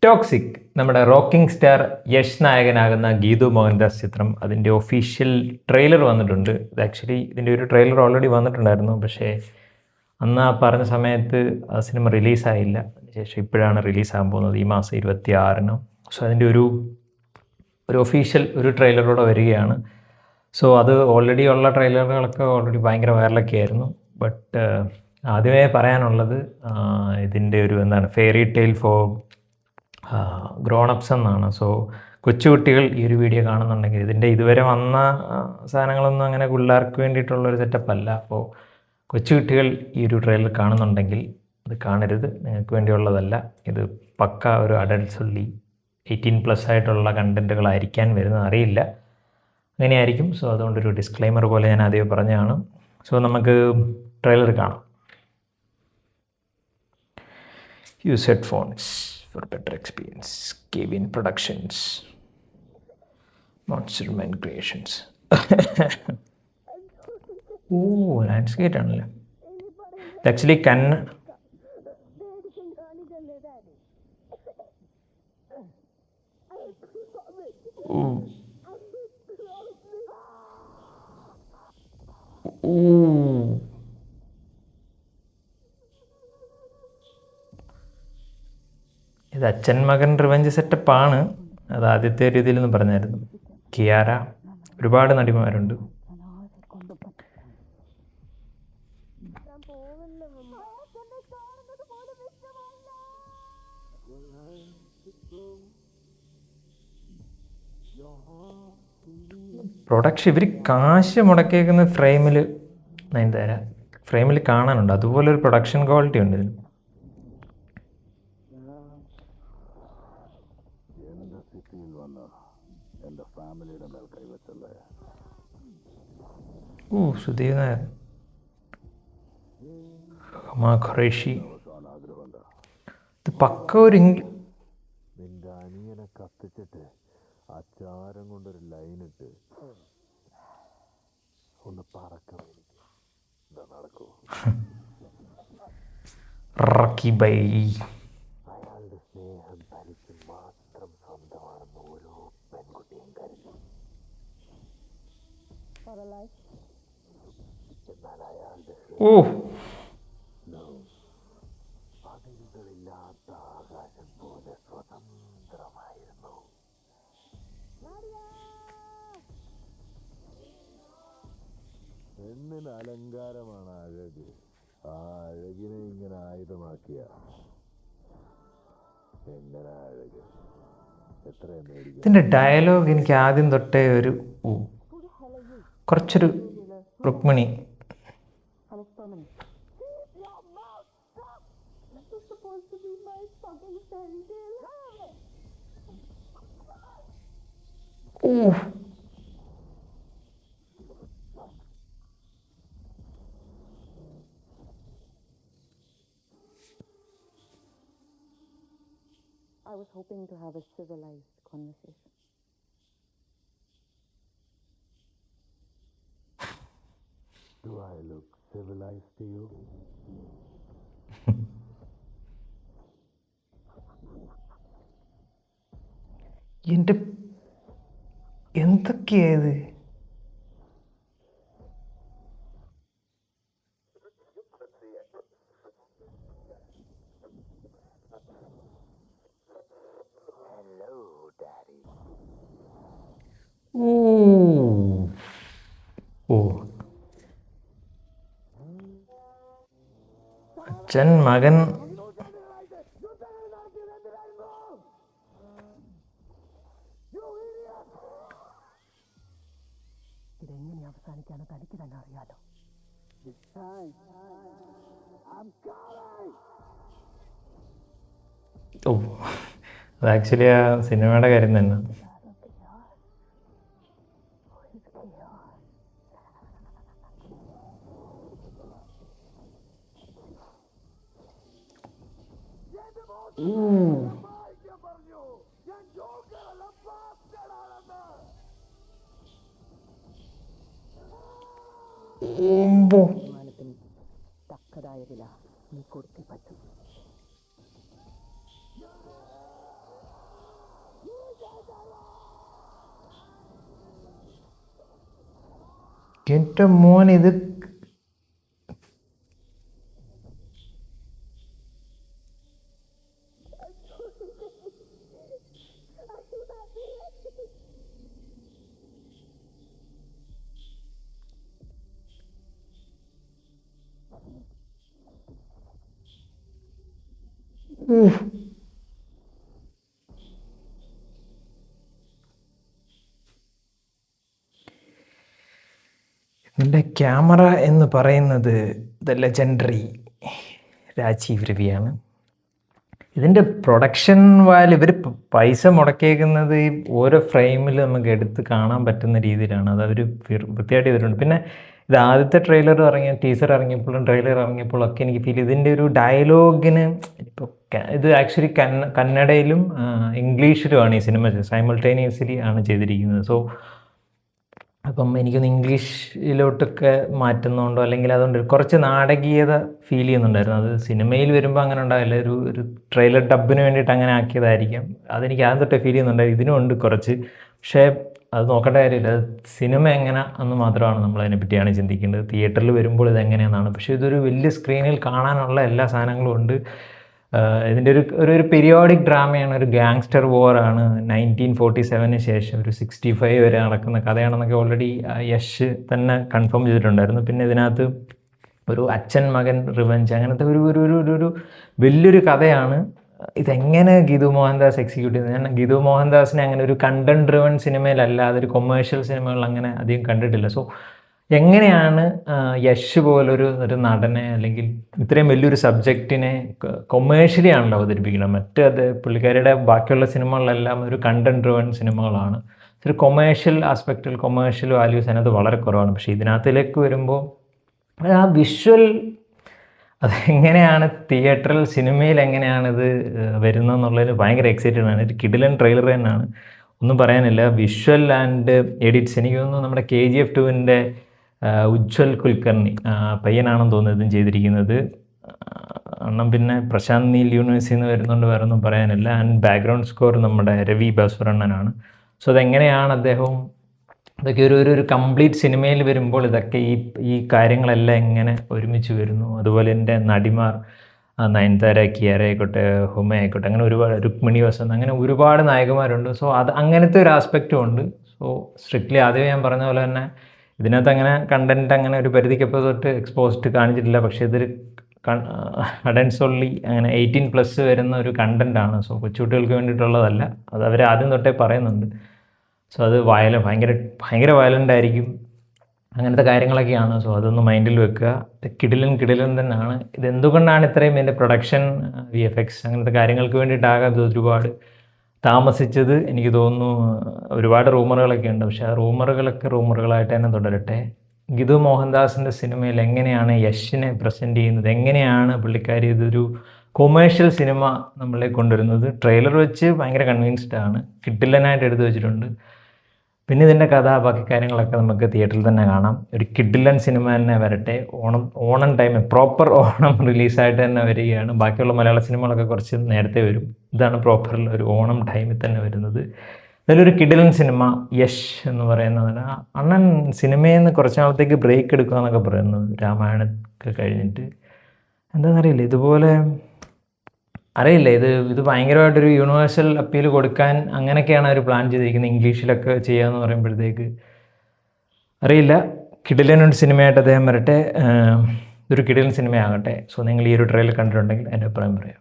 Toxic നമ്മുടെ rocking star Yash നായകനാകുന്ന ഗീതു മോഹൻദാസ് ചിത്രം അതിൻ്റെ ഒഫീഷ്യൽ ട്രെയിലർ വന്നിട്ടുണ്ട്. ഇത് ആക്ച്വലി ഇതിൻ്റെ ഒരു ട്രെയിലർ ഓൾറെഡി വന്നിട്ടുണ്ടായിരുന്നു. പക്ഷേ അന്ന് ആ പറഞ്ഞ സമയത്ത് ആ സിനിമ റിലീസായില്ല. അതിനുശേഷം ഇപ്പോഴാണ് റിലീസാകാൻ പോകുന്നത് ഈ മാസം 26-ന്. സോ അതിൻ്റെ ഒരു ഒഫീഷ്യൽ ഒരു ട്രെയിലറോടെ വരികയാണ്. സോ അത് ഓൾറെഡി ഉള്ള ട്രെയിലറുകളൊക്കെ ഓൾറെഡി ഭയങ്കര വൈറലൊക്കെ ആയിരുന്നു. ബട്ട് ആദ്യമേ പറയാനുള്ളത് ഇതിൻ്റെ ഒരു എന്താണ് ഫെയറി ടെയിൽ ഫോർ ഗ്രോണപ്സ് എന്നാണ്. സോ കൊച്ചുകുട്ടികൾ ഈ ഒരു വീഡിയോ കാണുന്നുണ്ടെങ്കിൽ ഇതിൻ്റെ ഇതുവരെ വന്ന സാധനങ്ങളൊന്നും അങ്ങനെ പിള്ളേർക്ക് വേണ്ടിയിട്ടുള്ളൊരു സെറ്റപ്പ് അല്ല. അപ്പോൾ കൊച്ചുകുട്ടികൾ ഈ ഒരു ട്രെയിലർ കാണുന്നുണ്ടെങ്കിൽ അത് കാണരുത്, നിങ്ങൾക്ക് വേണ്ടിയുള്ളതല്ല. ഇത് പക്ക ഒരു അഡൾട്ട്സ് ഉള്ളി 18+ ആയിട്ടുള്ള കണ്ടൻറ്റുകളായിരിക്കാൻ വരുന്നത് അറിയില്ല, അങ്ങനെയായിരിക്കും. സോ അതുകൊണ്ടൊരു ഡിസ്ക്ലൈമർ പോലെ ഞാൻ ആദ്യമേ പറഞ്ഞതാണ്. സോ നമുക്ക് ട്രെയിലർ കാണാം. Use headphones for better experience. Kevin Productions, Monsterman Creations. Landscape ആണല്ലേ ഇത് ആക്ച്വലി ഇത് അച്ഛൻ മകൻ റിവെഞ്ച് സെറ്റപ്പാണ്. അത് ആദ്യത്തെ രീതിയിലൊന്ന് പറഞ്ഞായിരുന്നു. കിയാര, ഒരുപാട് നടിമാരുണ്ട്. പ്രൊഡക്ഷൻ ഇവർ കാശ് മുടക്കിയേക്കുന്ന ഫ്രെയിമിൽ നയൻതാര ഫ്രെയിമിൽ കാണാനുണ്ട്. അതുപോലെ ഒരു പ്രൊഡക്ഷൻ ക്വാളിറ്റി ഉണ്ട് ഇതിന്. സുധീർ നായർ, ഹമാ ഖുറേഷി. ഇത് പക്ക ഒരു നിന്റെ അനിയനെ കത്തിച്ചിട്ട് ആ ചാരം കൊണ്ടൊരു ലൈനിട്ട് ഒന്ന് പറക്കാം. എനിക്ക് നടക്കൂ. റക്കി ബൈ. അയാളുടെ സ്നേഹം തനിക്ക് മാത്രം സ്വന്തമാണെന്ന് ഓരോ പെൺകുട്ടിയും കരുതി. എന്നാൽ അയാളുടെ അതിരുകളില്ലാത്ത ആകാശം പോലെ സ്വതന്ത്രമായിരുന്നു. പെണ്ണിന് അലങ്കാരമാണ് അഴക്. ആ അഴകിനെ ഇങ്ങനെ ആയുധമാക്കിയ എങ്ങനെ അഴക് എത്രയും മേടിക്കും. ഇതിൻ്റെ ഡയലോഗ് എനിക്ക് ആദ്യം തൊട്ടേ ഒരു കുറച്ചൊരു Rukmini. I was hoping to have a civilized conversation. Do I look civilized to you? എൻ്റെ എന്തൊക്കെയായത്? അച്ഛൻ മകൻ. ഇതെങ്ങനെ അവസാനിക്കാനോ തനിക്ക് തന്നെ അറിയാലോ. അത് ആക്ച്വലി ആ സിനിമയുടെ കാര്യം തന്നെ. തക്കതായ വില നീ കൊടുത്തേ പറ്റൂ. എൻ്റെ മോൻ ഇത് ഇതിൻ്റെ ക്യാമറ എന്ന് പറയുന്നത് ദ ലെജൻഡറി രാജീവ് രവിയാണ്. ഇതിൻ്റെ പ്രൊഡക്ഷൻ വാല്യൂ ഇവർ പൈസ മുടക്കിയേക്കുന്നത് ഈ ഓരോ ഫ്രെയിമിൽ നമുക്ക് എടുത്ത് കാണാൻ പറ്റുന്ന രീതിയിലാണ്. അത് അവർ വൃത്തിയായിട്ട് ചെയ്തിട്ടുണ്ട്. പിന്നെ ഇത് ആദ്യത്തെ ട്രെയിലർ ഇറങ്ങിയ ടീസർ ഇറങ്ങിയപ്പോഴും ട്രെയിലർ ഇറങ്ങിയപ്പോഴൊക്കെ എനിക്ക് ഫീൽ ഇതിൻ്റെ ഒരു ഡയലോഗിന് ഇപ്പോൾ ഇത് ആക്ച്വലി കന്നഡയിലും ഇംഗ്ലീഷിലുമാണ് ഈ സിനിമ സൈമൾട്ടേനിയസ്ലി ആണ് ചെയ്തിരിക്കുന്നത്. സോ അപ്പം എനിക്കൊന്ന് ഇംഗ്ലീഷിലോട്ടൊക്കെ മാറ്റുന്നതുകൊണ്ടോ അല്ലെങ്കിൽ അതുകൊണ്ട് കുറച്ച് നാടകീയത ഫീൽ ചെയ്യുന്നുണ്ടായിരുന്നു. അത് സിനിമയിൽ വരുമ്പോൾ അങ്ങനെ ഉണ്ടാവില്ല, ഒരു ട്രെയിലർ ഡബിന് വേണ്ടിയിട്ട് അങ്ങനെ ആക്കിയതായിരിക്കാം. അതെനിക്ക് ആദ്യം തൊട്ടേ ഫീൽ ചെയ്യുന്നുണ്ടായിരുന്നു. ഇതിനുണ്ട് കുറച്ച്, പക്ഷേ അത് നോക്കേണ്ട കാര്യമില്ല. അത് സിനിമ എങ്ങനെ എന്ന് മാത്രമാണ് നമ്മൾ അതിനെപ്പറ്റിയാണ് ചിന്തിക്കേണ്ടത്. തിയേറ്ററിൽ വരുമ്പോൾ ഇതെങ്ങനെയാണെന്നാണ്. പക്ഷേ ഇതൊരു വലിയ സ്ക്രീനിൽ കാണാനുള്ള എല്ലാ സാധനങ്ങളും ഉണ്ട്. ഇതിൻ്റെ ഒരു പീരിയോഡിക് ഡ്രാമയാണ്, ഒരു ഗാങ്സ്റ്റർ വാറാണ്. 1947 ശേഷം ഒരു 65 വരെ നടക്കുന്ന കഥയാണെന്നൊക്കെ ഓൾറെഡി യശ് തന്നെ കൺഫേം ചെയ്തിട്ടുണ്ടായിരുന്നു. പിന്നെ ഇതിനകത്ത് ഒരു അച്ഛൻ മകൻ റിവഞ്ച് അങ്ങനത്തെ ഒരു വലിയൊരു കഥയാണ്. ഇതെങ്ങനെ ഗീതു മോഹൻദാസ് എക്സിക്യൂട്ട് ചെയ്തത്? ഞാൻ ഗീതു മോഹൻദാസിനെ അങ്ങനെ ഒരു കണ്ടന്റ് ഡ്രിവൺ സിനിമയിലല്ലാതെ ഒരു കൊമേഴ്ഷ്യൽ സിനിമകൾ അങ്ങനെ അധികം കണ്ടിട്ടില്ല. സോ എങ്ങനെയാണ് യശ് പോലൊരു നടനെ അല്ലെങ്കിൽ ഇത്രയും വലിയൊരു സബ്ജക്റ്റിനെ കൊമേഴ്ഷ്യലി ആണല്ലോ അവതരിപ്പിക്കുന്നത്. അത് പുള്ളിക്കാരിയുടെ ബാക്കിയുള്ള സിനിമകളിലെല്ലാം ഒരു കണ്ടന്റ് ഡ്രിവൺ സിനിമകളാണ്. ഒരു കൊമേഴ്ഷ്യൽ ആസ്പെക്റ്റിൽ കൊമേഴ്ഷ്യൽ വാല്യൂസ് അതിനകത്ത് വളരെ കുറവാണ്. പക്ഷേ ഇതിനകത്തിലേക്ക് വരുമ്പോൾ ആ വിഷ്വൽ അതെങ്ങനെയാണ് തിയേറ്ററിൽ സിനിമയിൽ എങ്ങനെയാണിത് വരുന്നതെന്നുള്ളതിന് ഭയങ്കര എക്സൈറ്റഡ് ആണ്. ഒരു കിടിലൻ ട്രെയിലർ തന്നെയാണ്, ഒന്നും പറയാനില്ല. വിഷ്വൽ ആൻഡ് എഡിറ്റ്സ് എനിക്ക് തോന്നുന്നു നമ്മുടെ KGF 2-ൻ്റെ ഉജ്ജ്വൽ കുൽക്കർണി പയ്യനാണെന്ന് തോന്നുന്നു ഇതും ചെയ്തിരിക്കുന്നത്. അണ്ണം പിന്നെ പ്രശാന്ത് നീൽ യൂണിവേഴ്സിൽ നിന്ന് വരുന്നുണ്ട്, വേറെ ഒന്നും പറയാനില്ല. ആൻഡ് ബാക്ക്ഗ്രൗണ്ട് സ്കോർ നമ്മുടെ രവി ബസുറണ്ണനാണ്. സോ അതെങ്ങനെയാണ് അദ്ദേഹവും ഇതൊക്കെ ഒരു കംപ്ലീറ്റ് സിനിമയിൽ വരുമ്പോൾ ഇതൊക്കെ ഈ കാര്യങ്ങളെല്ലാം എങ്ങനെ ഒരുമിച്ച് വരുന്നു. അതുപോലെ എൻ്റെ നടിമാർ നയൻതാര, കിയാര ആയിക്കോട്ടെ, ഹുമ ആയിക്കോട്ടെ, അങ്ങനെ ഒരുപാട്, രുക്മിണി വസന്ത്, അങ്ങനെ ഒരുപാട് നായകന്മാരുണ്ട്. സോ അത് അങ്ങനത്തെ ഒരു ആസ്പെക്റ്റും ഉണ്ട്. സോ സ്ട്രിക്ട്ലി ആദ്യമേ ഞാൻ പറഞ്ഞ പോലെ തന്നെ ഇതിനകത്ത് അങ്ങനെ കണ്ടൻറ്റ് അങ്ങനെ ഒരു പരിധിക്കപ്പോൾ തൊട്ട് എക്സ്പോസ്ഡ് കാണിച്ചിട്ടില്ല. പക്ഷേ ഇതൊരു അഡൻസ് ഓൺലി അങ്ങനെ 18+ വരുന്ന ഒരു കണ്ടൻറ്റാണ്. സോ കൊച്ചുകുട്ടികൾക്ക് വേണ്ടിയിട്ടുള്ളതല്ല, അത് അവർ ആദ്യം തൊട്ടേ പറയുന്നുണ്ട്. സോ അത് ഭയങ്കര വയലൻ്റ് ആയിരിക്കും, അങ്ങനത്തെ കാര്യങ്ങളൊക്കെയാണ്. സോ അതൊന്ന് മൈൻഡിൽ വെക്കുക. കിടിലൻ തന്നെയാണ്. ഇതെന്തുകൊണ്ടാണ് ഇത്രയും ഇതിൻ്റെ പ്രൊഡക്ഷൻ, VFX അങ്ങനത്തെ കാര്യങ്ങൾക്ക് വേണ്ടിയിട്ടാകാം ഇത് ഒരുപാട് താമസിച്ചത് എനിക്ക് തോന്നുന്നു. ഒരുപാട് റൂമറുകളൊക്കെ ഉണ്ട്, പക്ഷേ ആ റൂമറുകളായിട്ട് തന്നെ തുടരട്ടെ. ഗീതു മോഹൻദാസിൻ്റെ സിനിമയിൽ എങ്ങനെയാണ് യശിനെ പ്രസൻറ്റ് ചെയ്യുന്നത്, എങ്ങനെയാണ് പുള്ളിക്കാരി ഇതൊരു കൊമേഴ്ഷ്യൽ സിനിമ നമ്മളെ കൊണ്ടുവരുന്നത്. ട്രെയിലർ വെച്ച് ഭയങ്കര കൺവിൻസ്ഡ് ആണ്, കിഡിലനായിട്ട് എടുത്തു വെച്ചിട്ടുണ്ട്. പിന്നെ ഇതിൻ്റെ കഥ, ബാക്കി കാര്യങ്ങളൊക്കെ നമുക്ക് തിയേറ്ററിൽ തന്നെ കാണാം. ഒരു കിഡിലൻ സിനിമ തന്നെ വരട്ടെ. ഓണം ടൈം, പ്രോപ്പർ ഓണം റിലീസായിട്ട് തന്നെ വരികയാണ്. ബാക്കിയുള്ള മലയാള സിനിമകളൊക്കെ കുറച്ച് നേരത്തെ വരും, ഇതാണ് പ്രോപ്പർ ഒരു ഓണം ടൈമിൽ തന്നെ വരുന്നത്. അതിലൊരു കിഡിലൻ സിനിമ യശ് എന്ന് പറയുന്നതാണ്. അണ്ണൻ സിനിമയിൽ നിന്ന് കുറച്ച് നാളത്തേക്ക് ബ്രേക്ക് എടുക്കുക എന്നൊക്കെ പറയുന്നത്, രാമായണമൊക്കെ കഴിഞ്ഞിട്ട്. എന്താണെന്നറിയില്ല, ഇതുപോലെ അറിയില്ല, ഇത് ഭയങ്കരമായിട്ടൊരു യൂണിവേഴ്സൽ അപ്പീൽ കൊടുക്കാൻ അങ്ങനെയൊക്കെയാണ് അവർ പ്ലാൻ ചെയ്തിരിക്കുന്നത്. ഇംഗ്ലീഷിലൊക്കെ ചെയ്യാമെന്ന് പറയുമ്പോഴത്തേക്ക് അറിയില്ല. കിടിലനൊരു സിനിമയായിട്ട് അദ്ദേഹം വരട്ടെ, ഇതൊരു കിടിലൻ സിനിമയാകട്ടെ. സോ നിങ്ങൾ ഈ ഒരു ട്രെയിലർ കണ്ടിട്ടുണ്ടെങ്കിൽ എൻ്റെ അഭിപ്രായം പറയാം.